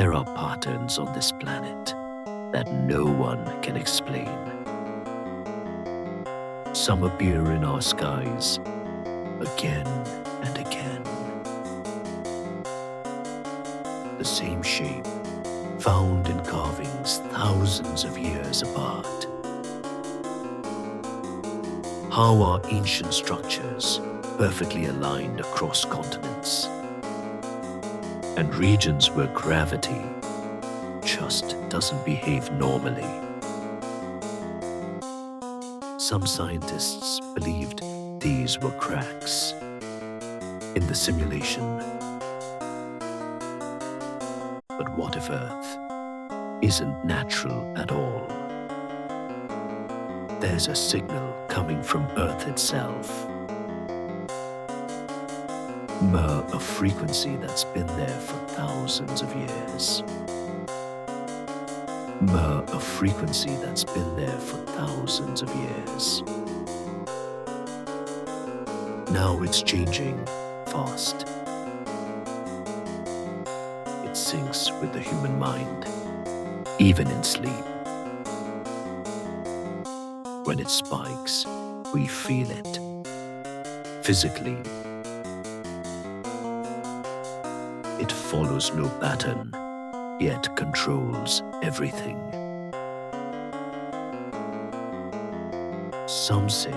There are patterns on this planet that no one can explain. Some appear in our skies again and again. The same shape, found in carvings thousands of years apart. How are ancient structures perfectly aligned across continents and regions where gravity just doesn't behave normally? Some scientists believed these were cracks in the simulation. But what if Earth isn't natural at all? There's a signal coming from Earth itself. A frequency that's been there for thousands of years. A frequency that's been there for thousands of years. Now it's changing fast. It syncs with the human mind, even in sleep. When it spikes, we feel it physically. It follows no pattern, yet controls everything. Some say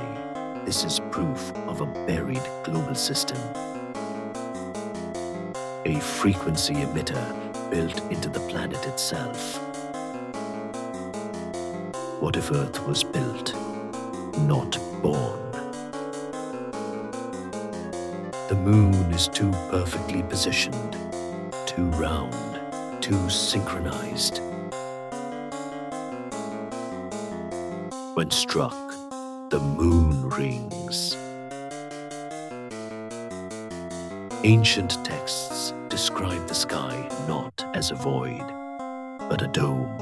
this is proof of a buried global system, a frequency emitter built into the planet itself. What if Earth was built, not born? The moon is too perfectly positioned, too round, too synchronized. When struck, the moon rings. Ancient texts describe the sky not as a void, but a dome.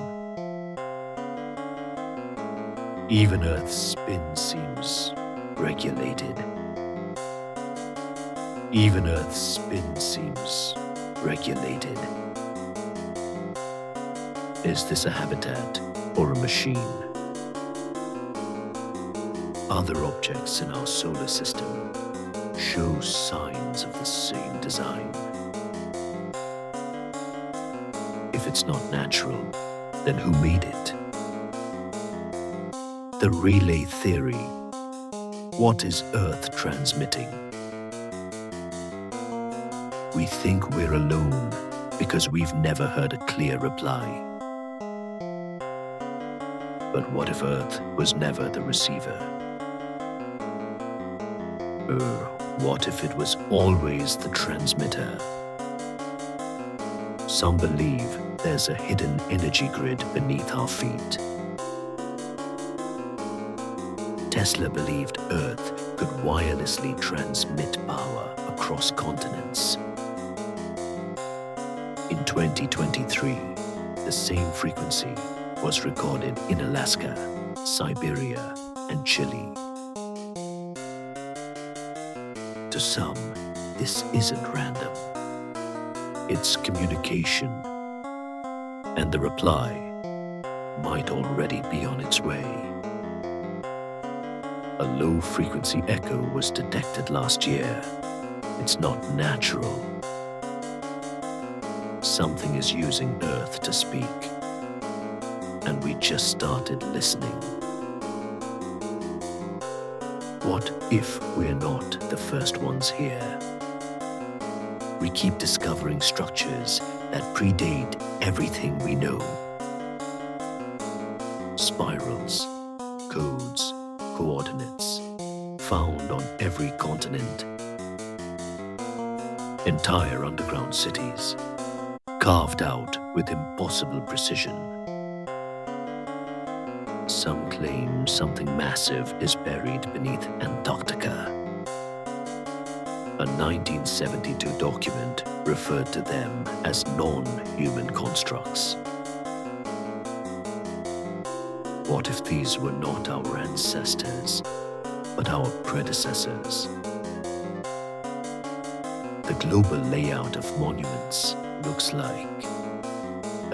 Even Earth's spin seems regulated. Even Earth's spin seems regulated. Is this a habitat or a machine? Other objects in our solar system show signs of the same design. If it's not natural, then who made it? The relay theory. What is Earth transmitting? We think we're alone because we've never heard a clear reply. But what if Earth was never the receiver? What if it was always the transmitter? Some believe there's a hidden energy grid beneath our feet. Tesla believed Earth could wirelessly transmit power across continents. In 2023, the same frequency was recorded in Alaska, Siberia, and Chile. To some, this isn't random. It's communication, and the reply might already be on its way. A low-frequency echo was detected last year. It's not natural. Something is using Earth to speak, and we just started listening. What if we're not the first ones here? We keep discovering structures that predate everything we know. Spirals, codes, coordinates, found on every continent. Entire underground cities, carved out with impossible precision. Some claim something massive is buried beneath Antarctica. A 1972 document referred to them as non-human constructs. What if these were not our ancestors, but our predecessors? The global layout of monuments looks like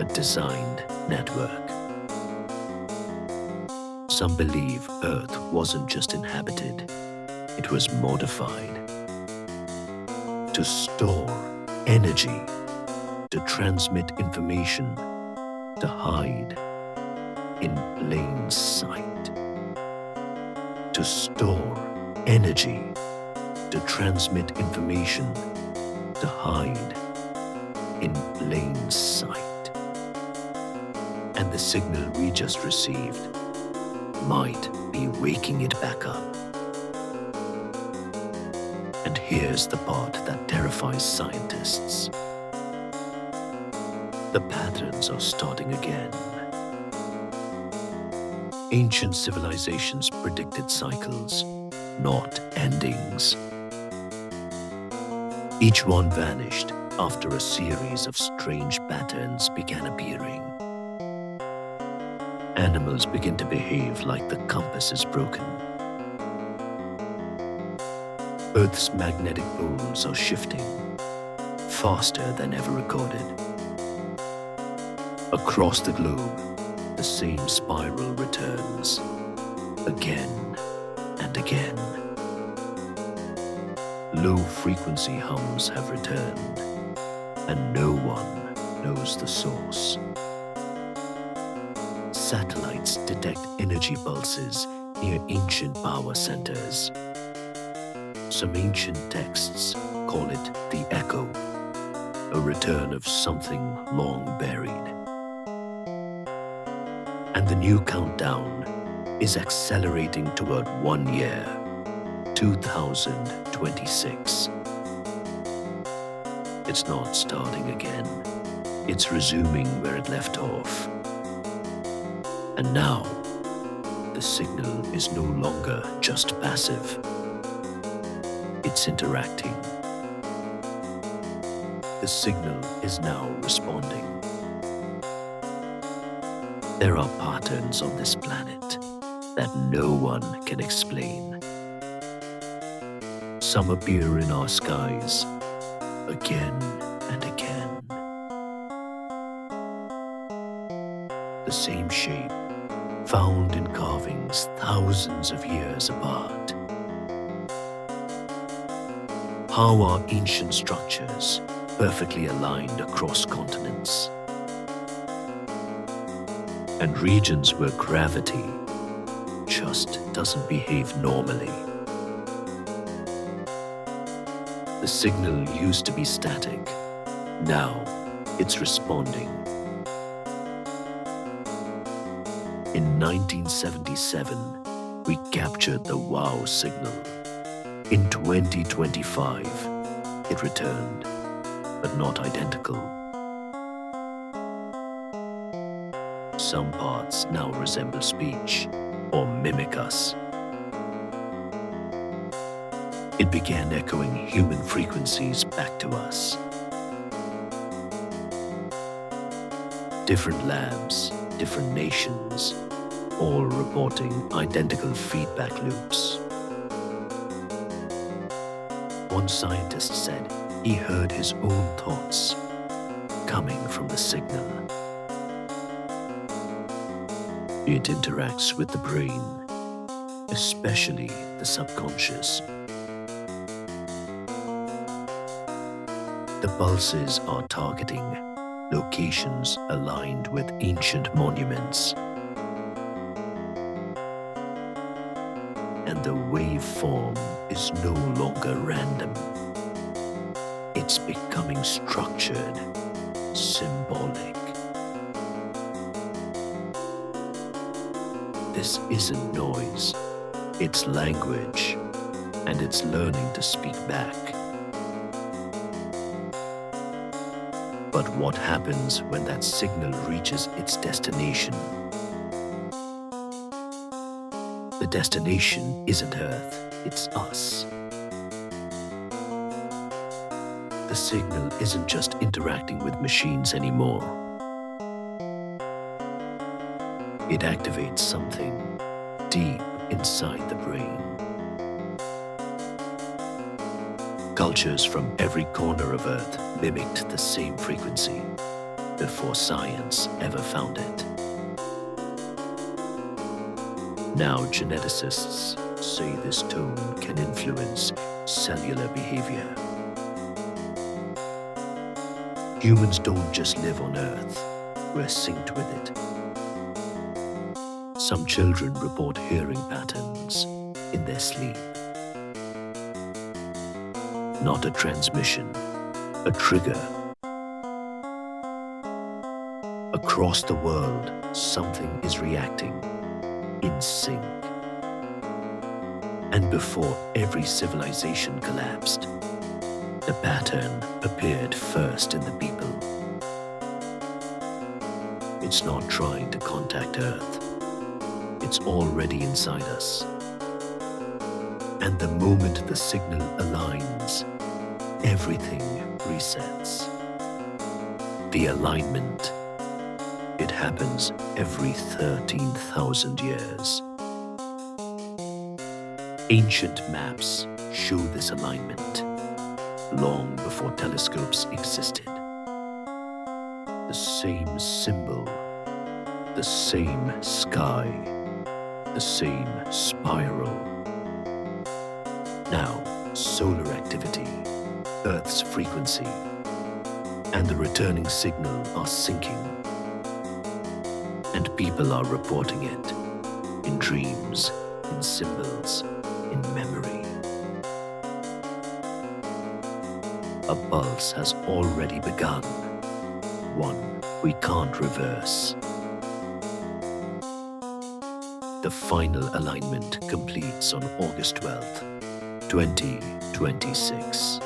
a designed network. Some believe Earth wasn't just inhabited, it was modified to store energy, to transmit information, to hide in plain sight. To store energy, to transmit information, to hide in plain sight. And the signal we just received might be waking it back up. And here's the part that terrifies scientists. The patterns are starting again. Ancient civilizations predicted cycles, not endings. Each one vanished after a series of strange patterns began appearing. Animals begin to behave like the compass is broken. Earth's magnetic poles are shifting faster than ever recorded. Across the globe, the same spiral returns again and again. Low-frequency hums have returned, and no one knows the source. Satellites detect energy pulses near ancient power centers. Some ancient texts call it the echo, a return of something long buried. And the new countdown is accelerating toward 1 year, 2026. It's not starting again. It's resuming where it left off. And now, the signal is no longer just passive. It's interacting. The signal is now responding. There are patterns on this planet that no one can explain. Some appear in our skies again and again. The same shape, found in carvings thousands of years apart. How are ancient structures perfectly aligned across continents? And regions where gravity just doesn't behave normally. The signal used to be static. Now it's responding. In 1977, we captured the wow signal. In 2025, it returned, but not identical. Some parts now resemble speech or mimic us. It began echoing human frequencies back to us. Different labs, different nations, all reporting identical feedback loops. One scientist said he heard his own thoughts coming from the signal. It interacts with the brain, especially the subconscious. The pulses are targeting locations aligned with ancient monuments. And the waveform is no longer random. It's becoming structured, symbolic. This isn't noise, it's language, and it's learning to speak back. But what happens when that signal reaches its destination? The destination isn't Earth, it's us. The signal isn't just interacting with machines anymore. It activates something deep inside the brain. Cultures from every corner of Earth mimicked the same frequency. before science ever found it. Now geneticists say this tone can influence cellular behavior. Humans don't just live on Earth, we're synced with it. Some children report hearing patterns in their sleep. Not a transmission, a trigger. Across the world, something is reacting in sync. And before every civilization collapsed, the pattern appeared first in the people. It's not trying to contact Earth. It's already inside us. And the moment the signal aligns, everything resets. The alignment, it happens every 13,000 years. Ancient maps show this alignment long before telescopes existed. The same symbol, the same sky, the same spiral. Now, solar activity, Earth's frequency, and the returning signal are syncing. And people are reporting it in dreams, in symbols, in memory. A pulse has already begun, one we can't reverse. The final alignment completes on August 12th, 2026.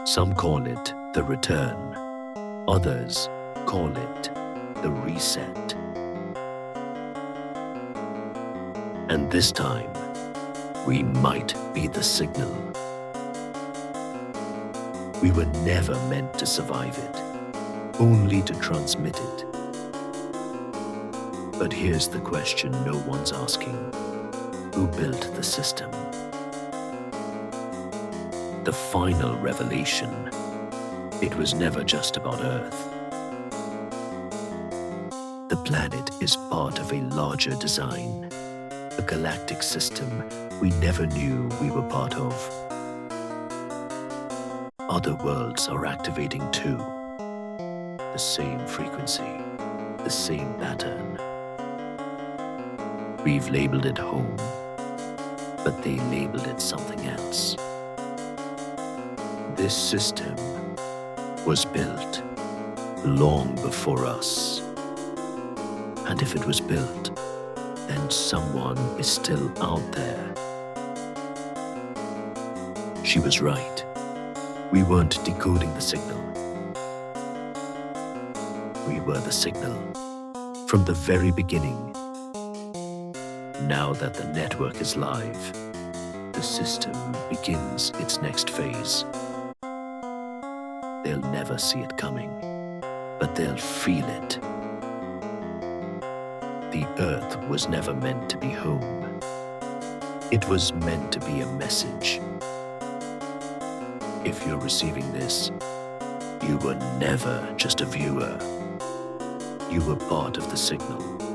Some call it the return, others call it the reset. And this time, we might be the signal. We were never meant to survive it, only to transmit it. But here's the question no one's asking. Who built the system? The final revelation, it was never just about Earth. The planet is part of a larger design, a galactic system we never knew we were part of. Other worlds are activating too. The same frequency, the same pattern. We've labeled it home, but they labeled it something else. This system was built long before us. And if it was built, then someone is still out there. She was right. We weren't decoding the signal. We were the signal from the very beginning. Now that the network is live, the system begins its next phase. They'll never see it coming, but they'll feel it. The Earth was never meant to be home. It was meant to be a message. If you're receiving this, you were never just a viewer. You were part of the signal.